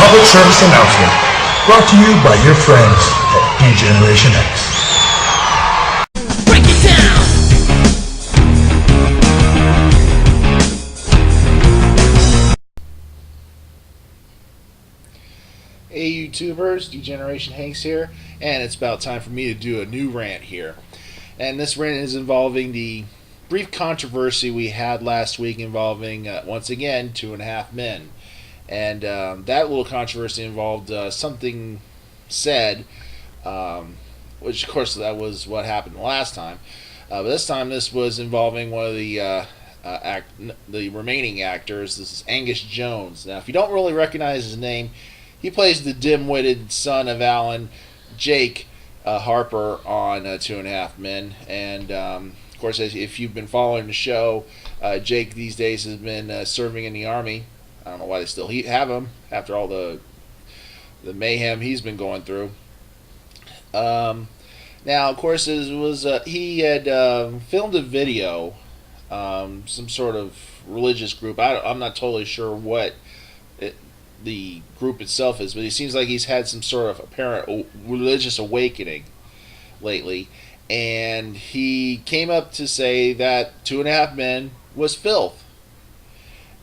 public service announcement brought to you by your friends at Degeneration X. Break it down! Hey YouTubers, Degeneration HanX here, and it's about time for me to do a new rant here. And this rant is involving the brief controversy we had last week involving, once again, 2.5 Men. And that little controversy involved something said, which of course that was what happened last time. But this time this was involving one of the remaining actors. This is Angus Jones. Now if you don't really recognize his name, he plays the dim-witted son of Alan, Jake Harper, on 2.5 Men. And of course, if you've been following the show, Jake these days has been serving in the Army. I don't know why they still have him after all the mayhem he's been going through. Now, of course, he had filmed a video, some sort of religious group. I'm not totally sure what the group itself is, but it seems like he's had some sort of apparent religious awakening lately. And he came up to say that 2.5 Men was filth.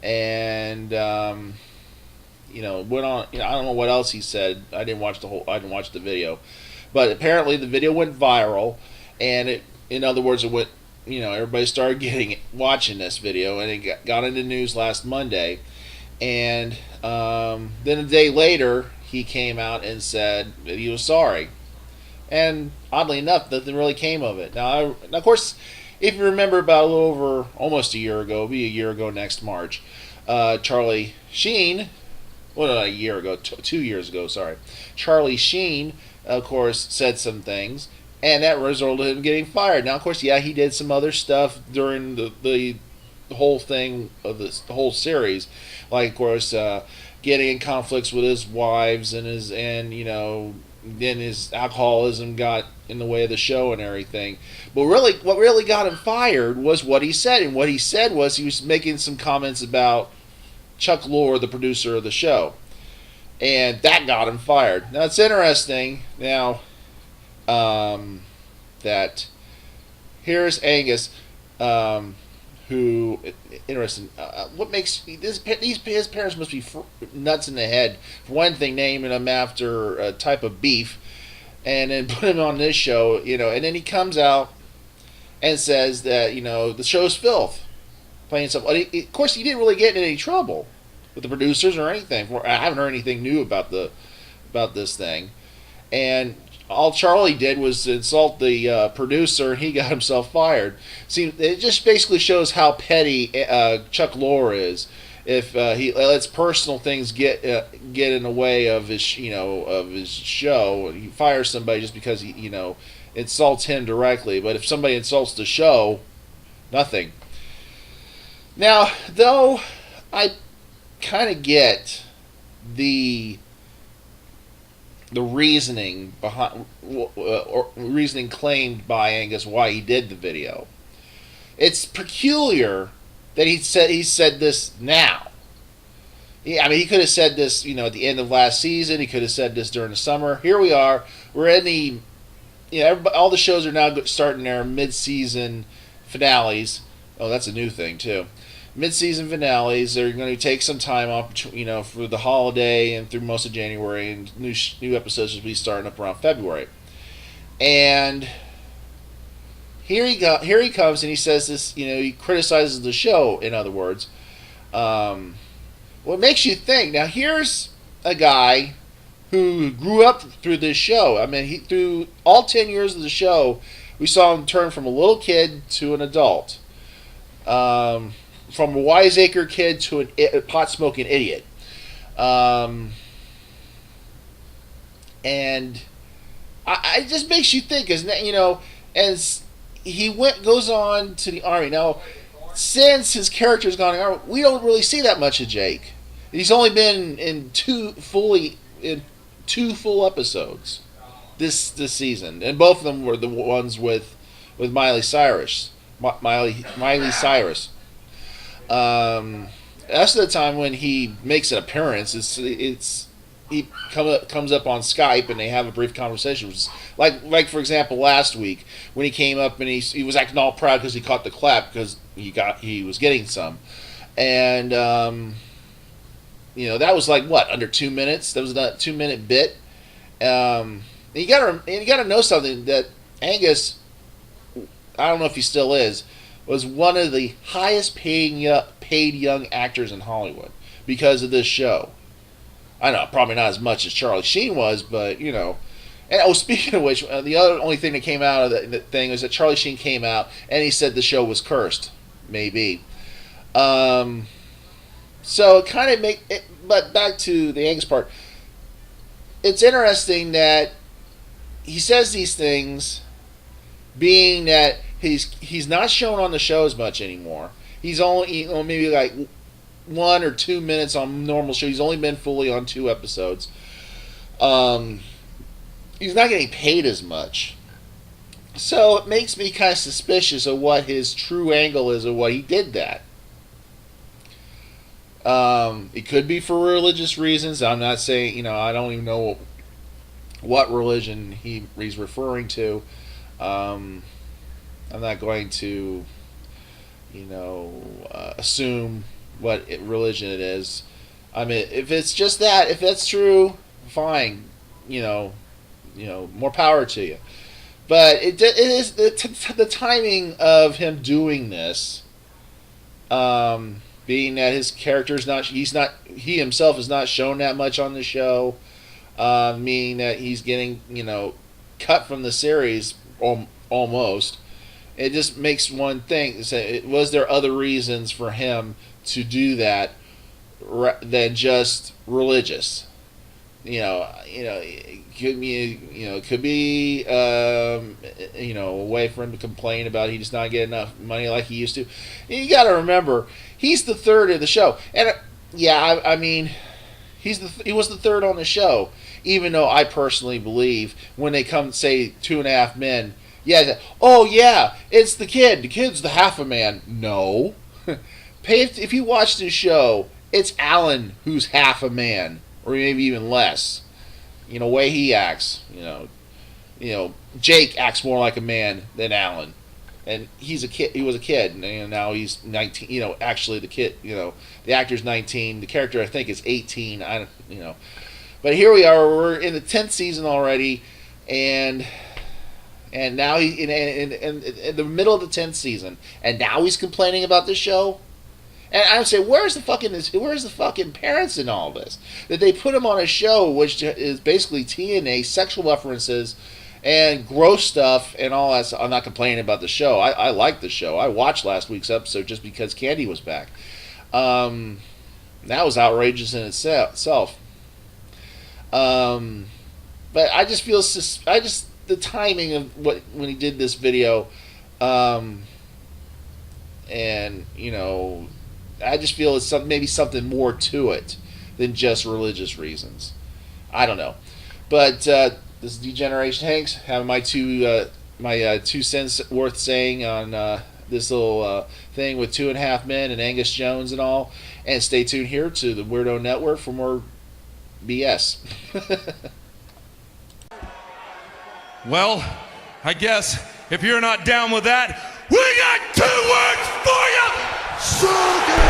And went on. I don't know what else he said. I didn't watch the video, but apparently the video went viral, and in other words, it went. Everybody started watching this video, and it got into news last Monday, and then a day later he came out and said that he was sorry, and oddly enough, nothing really came of it. Now, of course, if you remember, about a little over almost a year ago, it'll be a year ago next March, Charlie Sheen, well, not a year ago, 2 years ago, sorry, Charlie Sheen, of course, said some things, and that resulted in him getting fired. Now, of course, yeah, he did some other stuff during the whole thing of the whole series, like, of course, getting in conflicts with his wives and then his alcoholism got in the way of the show and everything. But really, what really got him fired was what he said. And what he said was he was making some comments about Chuck Lorre, the producer of the show. And that got him fired. Now, it's interesting now that here's Angus, who, interesting, what makes, his parents must be nuts in the head. For one thing, naming him after a type of beef, and then put him on this show, and then he comes out and says that, the show's filth. Playing stuff. Of course, he didn't really get in any trouble with the producers or anything. I haven't heard anything new about this thing. And all Charlie did was insult the producer, and he got himself fired. See, it just basically shows how petty Chuck Lorre is. If he lets personal things get in the way of his show, he fires somebody just because he insults him directly. But if somebody insults the show, nothing. Now, though, I kind of get the reasoning behind or reasoning claimed by Angus why he did the video. It's peculiar that he said this now. He could have said this, at the end of last season. He could have said this during the summer. Here we are. We're in the, all the shows are now starting their mid-season finales. Oh, that's a new thing too. Mid-season finales. They're going to take some time off, for the holiday and through most of January, and new episodes will be starting up around February. And here he comes, and he says this. He criticizes the show. In other words, what makes you think? Now, here's a guy who grew up through this show. Through all 10 years of the show, we saw him turn from a little kid to an adult. From a wiseacre kid to a pot-smoking idiot. And it just makes you think, as he goes on to the Army. Now, since his character's gone in the Army, we don't really see that much of Jake. He's only been in two full episodes this season, and both of them were the ones with Miley Cyrus. Miley Cyrus. That's the time when he makes an appearance. It's he comes up on Skype and they have a brief conversation. Which is like for example, last week when he came up and he was acting all proud because he caught the clap because he was getting some, and that was like what, under 2 minutes. That was a 2-minute bit. You gotta know something, that Angus, I don't know if he still is, was one of the highest paid young actors in Hollywood because of this show. I know, probably not as much as Charlie Sheen was, but And speaking of which, the only thing that came out of the thing was that Charlie Sheen came out and he said the show was cursed. Maybe. So it kind of but back to the Angus part. It's interesting that he says these things, being that he's not shown on the show as much anymore. He's only maybe like 1 or 2 minutes on normal show. He's only been fully on 2 episodes. He's not getting paid as much, so it makes me kind of suspicious of what his true angle is of why he did that. It could be for religious reasons. I'm not saying, I don't even know what religion he's referring to. I'm not going to, assume what religion it is. I mean, if it's just that, if that's true, fine. More power to you. But it is the timing of him doing this. Being that his character's he himself is not shown that much on the show, meaning that he's getting, cut from the series almost. It just makes one think: was there other reasons for him to do that than just religious? It could be a way for him to complain about he does not get enough money like he used to. And you got to remember, he's the third of the show, and I mean, he was the third on the show. Even though I personally believe when they come say 2.5 Men, it's the kid. The kid's the half a man. No, if you watch this show, it's Alan who's half a man, or maybe even less. Way he acts. Jake acts more like a man than Alan, and he's a kid. He was a kid, and now he's 19. Actually, the kid. The actor's 19. The character I think is 18. But here we are. We're in the 10th season already, and now he's in the middle of the 10th season, and now he's complaining about this show. And I would say, where's the fucking parents in all this? That they put him on a show which is basically TNA, sexual references, and gross stuff, and all that. I'm not complaining about the show. I like the show. I watched last week's episode just because Candy was back. That was outrageous in itself. But I just feel the timing of when he did this video, I just feel it's maybe something more to it than just religious reasons. I don't know, but this is Degeneration HanX having my 2 cents worth saying on this little thing with 2.5 Men and Angus Jones and all. And stay tuned here to the Weirdo Network for more BS. Well, I guess if you're not down with that, we got 2 words for you. Suck it!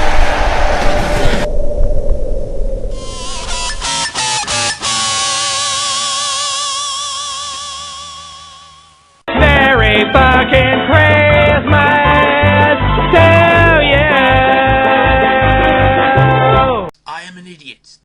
Merry fucking